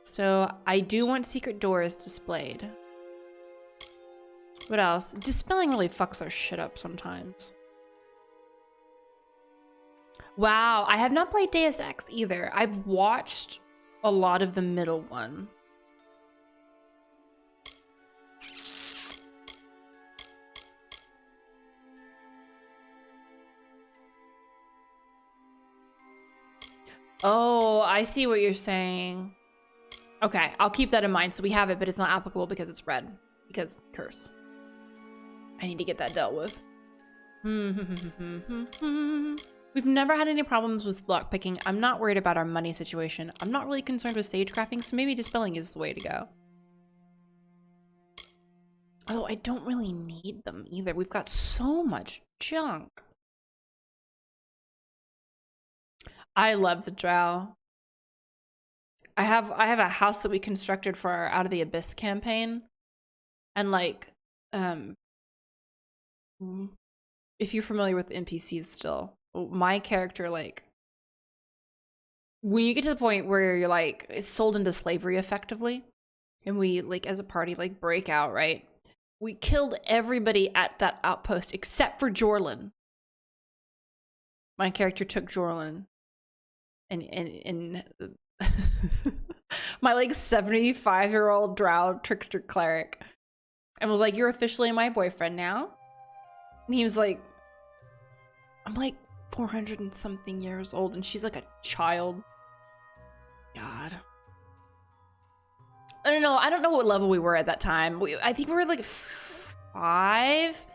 [SPEAKER 1] So I do want secret doors displayed. What else? Dispelling really fucks our shit up sometimes. Wow, I have not played Deus Ex either. I've watched a lot of the middle one. Oh, I see what you're saying. Okay, I'll keep that in mind. So we have it, but it's not applicable because it's red. Because curse. I need to get that dealt with. We've never had any problems with lockpicking. I'm not worried about our money situation. I'm not really concerned with sagecrafting, so maybe dispelling is the way to go. Although I don't really need them either. We've got so much junk. I love the drow. I have a house that we constructed for our Out of the Abyss campaign. And like, if you're familiar with NPCs still, my character, like, when you get to the point where you're like, it's sold into slavery effectively, and we like as a party like break out, right? We killed everybody at that outpost except for Jorlin. My character took Jorlin and my like 75-year-old drow trickster cleric and was like, "You're officially my boyfriend now." And he was like, I'm like 400 and something years old and she's like a child. God. I don't know. I don't know what level we were at that time. I think we were like 5,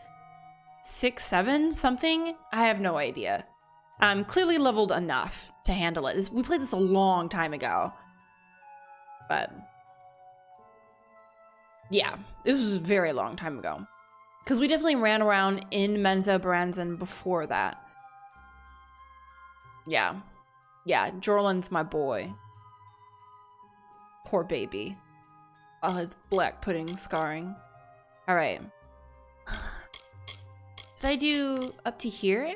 [SPEAKER 1] 6, 7, something. I have no idea. Clearly leveled enough to handle it. We played this a long time ago. But yeah, it was a very long time ago. Because we definitely ran around in Menzo Branson before that. Yeah. Yeah, Jorlin's my boy. Poor baby. All his black pudding scarring. Alright. Did I do up to here?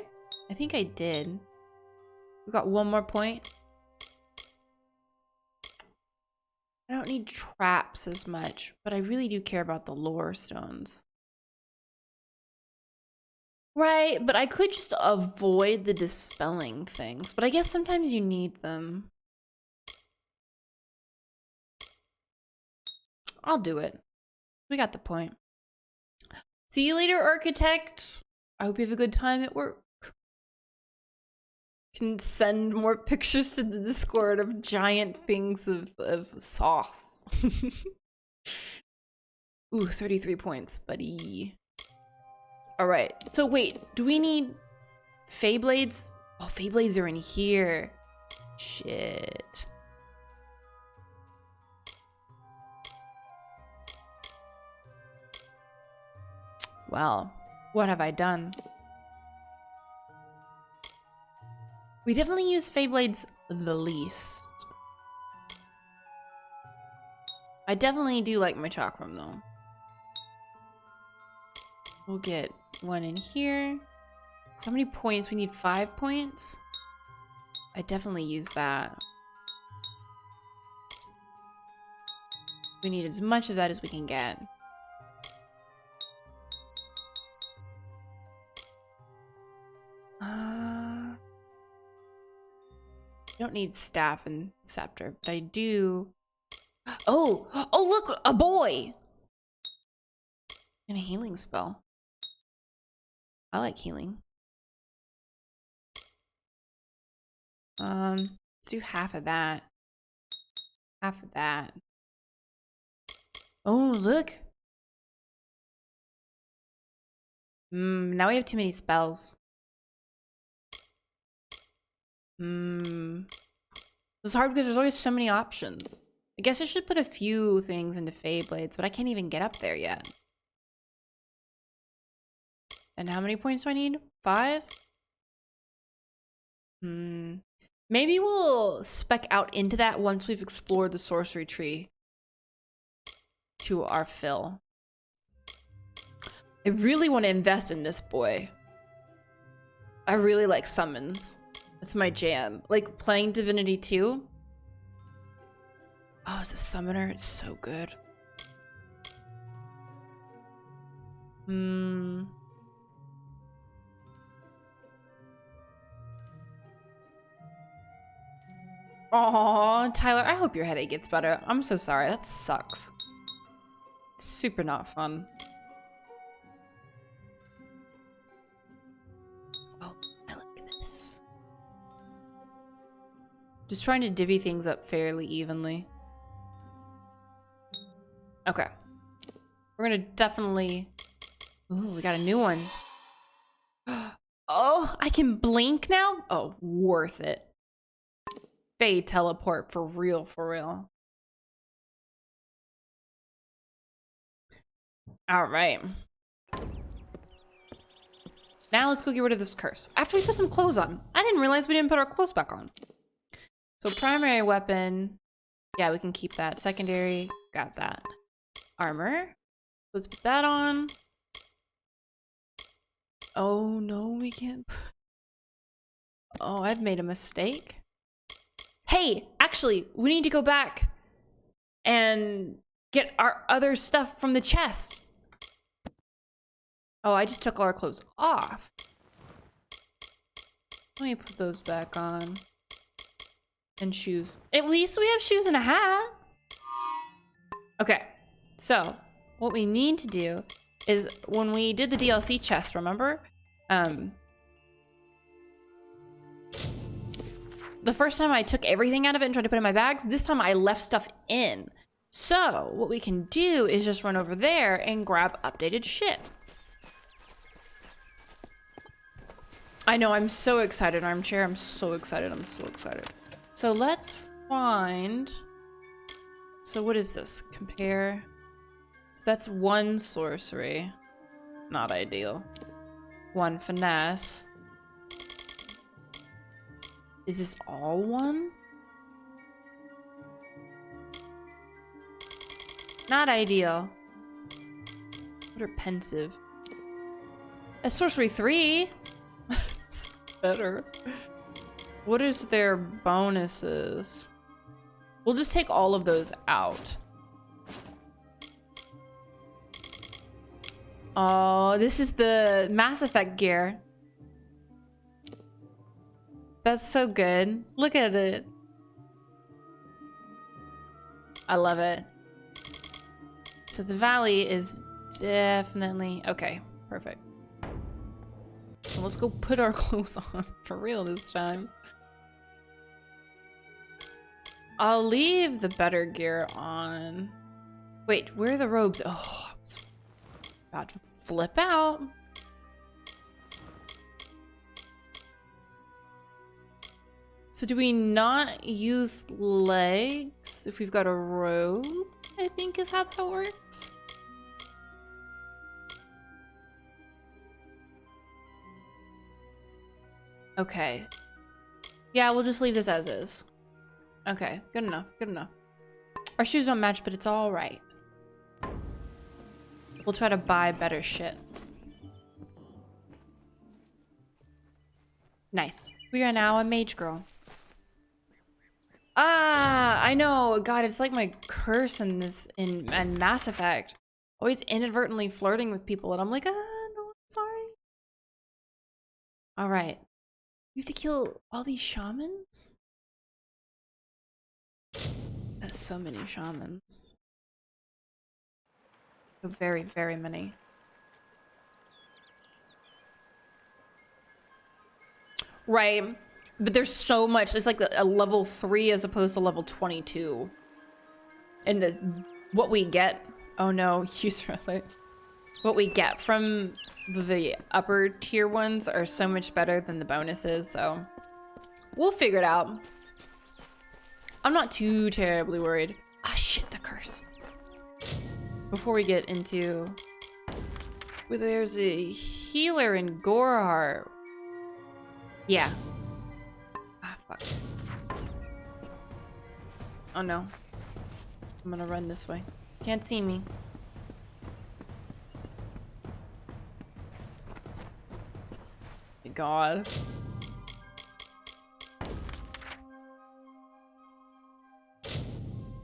[SPEAKER 1] I think I did. We got 1 more point. I don't need traps as much, but I really do care about the lore stones. Right, but I could just avoid the dispelling things, but I guess sometimes you need them. I'll do it. We got the point. See you later, architect. I hope you have a good time at work. Can send more pictures to the Discord of giant things of sauce. Ooh, 33 points, buddy. All right, so wait, do we need Fey Blades? Oh, Fey Blades are in here. Shit. Well, what have I done? We definitely use Fey Blades the least. I definitely do like my chakram though. We'll get one in here. So how many points? We need 5 points. I definitely use that. We need as much of that as we can get. I don't need staff and scepter, but I do. Oh, look, a boy! And a healing spell. I like healing. Let's do half of that. Half of that. Oh, look. Now we have too many spells. It's hard because there's always so many options. I guess I should put a few things into Fey Blades, but I can't even get up there yet. And how many points do I need? 5? Maybe we'll spec out into that once we've explored the sorcery tree to our fill. I really want to invest in this boy. I really like summons. It's my jam. Like playing Divinity 2. Oh, as a summoner, it's so good. Aw, Tyler, I hope your headache gets better. I'm so sorry. That sucks. Super not fun. Oh, I like this. Just trying to divvy things up fairly evenly. Okay. We're gonna definitely... Ooh, we got a new one. Oh, I can blink now? Oh, worth it. Fey teleport for real, for real. All right. Now let's go get rid of this curse. After we put some clothes on. I didn't realize we didn't put our clothes back on. So primary weapon. Yeah, we can keep that. Secondary, got that. Armor. Let's put that on. Oh no, we can't. Oh, I've made a mistake. Hey, actually, we need to go back and get our other stuff from the chest. Oh, I just took all our clothes off. Let me put those back on. And shoes. At least we have shoes and a hat. Okay, so what we need to do is when we did the DLC chest, remember? The first time I took everything out of it and tried to put it in my bags, this time I left stuff in. So what we can do is just run over there and grab updated shit. I know, I'm so excited, Armchair. I'm so excited. I'm so excited. So let's find... So what is this? Compare. So that's 1 sorcery. Not ideal. 1 finesse. Is this all 1? Not ideal. What are pensive? A sorcery 3? It's better. What is their bonuses? We'll just take all of those out. Oh, this is the Mass Effect gear. That's so good. Look at it. I love it. So the valley is definitely... Okay, perfect. So let's go put our clothes on for real this time. I'll leave the better gear on. Wait, where are the robes? Oh, I was about to flip out. So do we not use legs if we've got a robe? I think is how that works. Okay. Yeah, we'll just leave this as is. Okay, good enough, good enough. Our shoes don't match, but it's all right. We'll try to buy better shit. Nice. We are now a mage girl. Ah, I know. God, it's like my curse in this in Mass Effect. Always inadvertently flirting with people, and I'm like, ah, no, I'm sorry. All right, we have to kill all these shamans. That's so many shamans. Very, very many. Right. But there's so much. It's like a level 3 as opposed to level 22. And this, what we get. Oh no, user alert. What we get from the upper tier ones are so much better than the bonuses, so we'll figure it out. I'm not too terribly worried. Ah, shit, the curse. Before we get into... Well, there's a healer in Gorehart. Yeah. Ah, fuck. Oh no. I'm gonna run this way. Can't see me. God.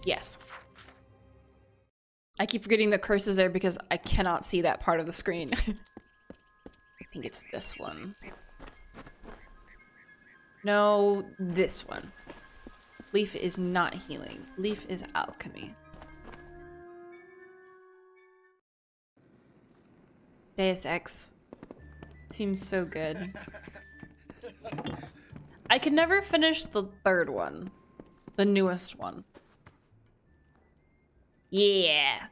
[SPEAKER 1] Yes. I keep forgetting the curse is there because I cannot see that part of the screen. I think it's this one. No, this one. Leaf is not healing. Leaf is alchemy. Deus Ex. Seems so good. I could never finish the third one. The newest one. Yeah.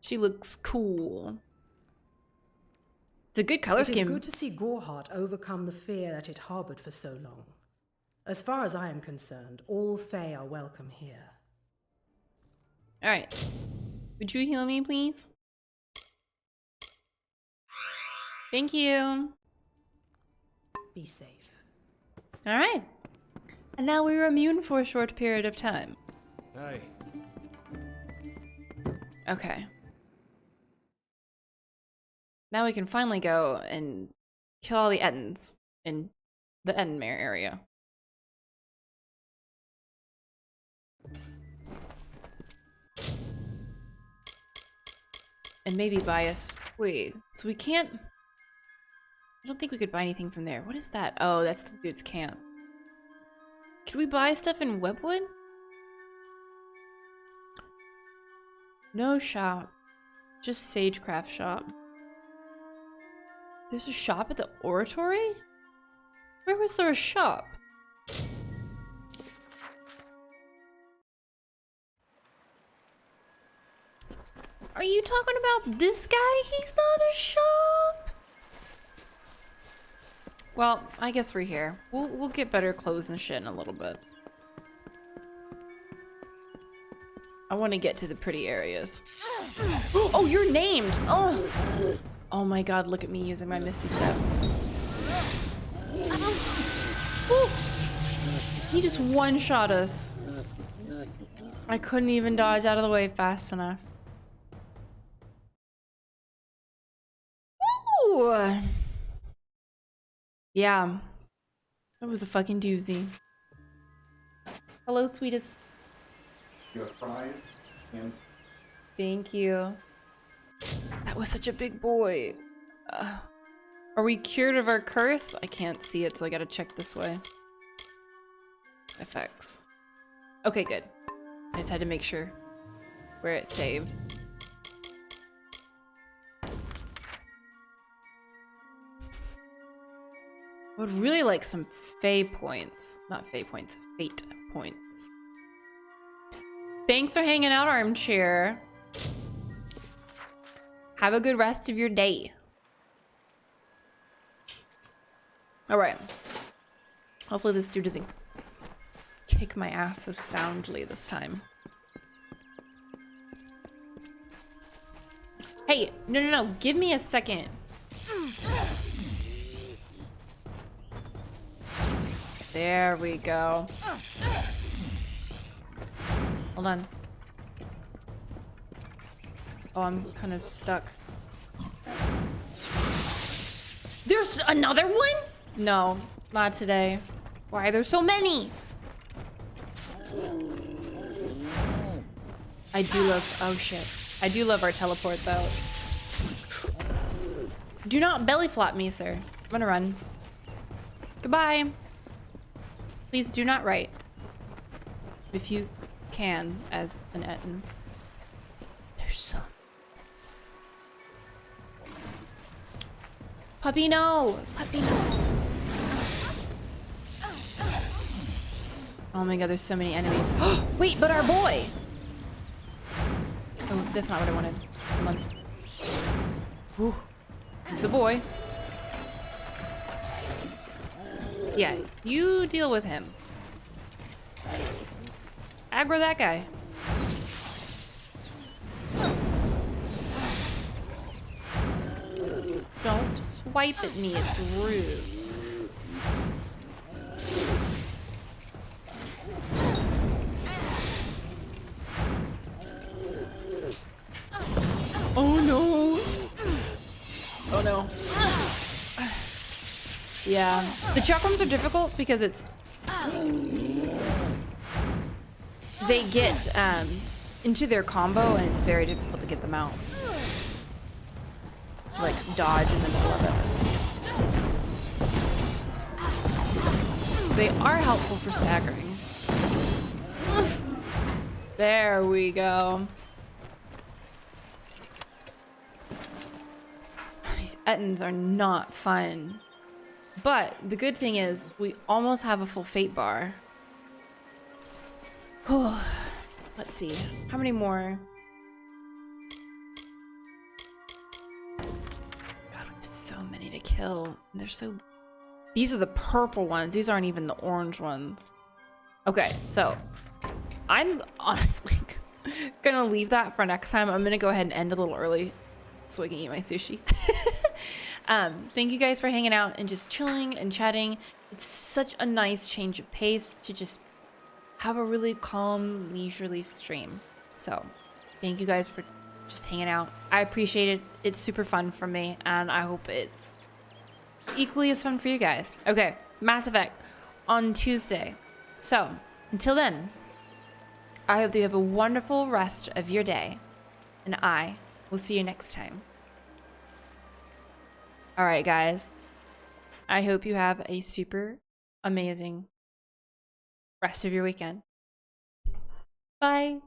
[SPEAKER 1] She looks cool. It's a good color scheme.
[SPEAKER 6] It is good to see Gorehart overcome the fear that it harbored for so long. As far as I am concerned, all Fae are welcome here.
[SPEAKER 1] Alright. Would you heal me, please? Thank you.
[SPEAKER 6] Be safe.
[SPEAKER 1] Alright. And now we're immune for a short period of time.
[SPEAKER 4] Hey.
[SPEAKER 1] Okay. Now we can finally go and kill all the Ettins in the Ettinmere area. And maybe buy us. Wait, so we can't... I don't think we could buy anything from there. What is that? Oh, that's the dude's camp. Can we buy stuff in Webwood? No shop. Just Sagecraft shop. There's a shop at the oratory? Where was there a shop? Are you talking about this guy? He's not a shop. Well, I guess we're here. We'll get better clothes and shit in a little bit. I want to get to the pretty areas. Oh, you're named. Oh. Oh my God, look at me using my Misty Step. Woo. He just one-shot us. I couldn't even dodge out of the way fast enough. Ooh. Yeah. That was a fucking doozy. Hello, sweetest.
[SPEAKER 7] You have pride and
[SPEAKER 1] Thank you. That was such a big boy. Are we cured of our curse? I can't see it, so I gotta check this way. FX. Okay, good. I just had to make sure where it saved. I would really like some Fae points. Not Fae points, Fate points. Thanks for hanging out, Armchair. Have a good rest of your day. All right. Hopefully this dude doesn't kick my ass so soundly this time. Hey, no. Give me a second. There we go. Hold on. Oh, I'm kind of stuck. There's another one? No, not today. Why are there so many? I do love, oh shit. I do love our teleport though. Do not belly flop me, sir. I'm gonna run. Goodbye. Please do not write. If you can, as an Etten. There's some. Puppy, no! Puppy, no! Oh my god, there's so many enemies. Wait, but our boy! Oh, that's not what I wanted. Come on. Ooh. The boy. Yeah, you deal with him. Aggro that guy. Don't swipe at me, it's rude. Oh no! Oh no. Yeah. The 𝒸𝒾𝒶s are difficult because it's... They get into their combo and it's very difficult to get them out. Like, dodge in the middle of it. They are helpful for staggering. There we go. These Ettins are not fun. But the good thing is we almost have a full fate bar. Let's see. How many more? God, we have so many to kill. They're so... These are the purple ones. These aren't even the orange ones. Okay, so I'm honestly gonna leave that for next time. I'm gonna go ahead and end a little early so I can eat my sushi. Thank you guys for hanging out and just chilling and chatting. It's such a nice change of pace to just have a really calm, leisurely stream. So thank you guys for just hanging out. I appreciate it. It's super fun for me, and I hope it's equally as fun for you guys. Okay, Mass Effect on Tuesday. So until then, I hope that you have a wonderful rest of your day, and I will see you next time. All right, guys. I hope you have a super amazing rest of your weekend. Bye.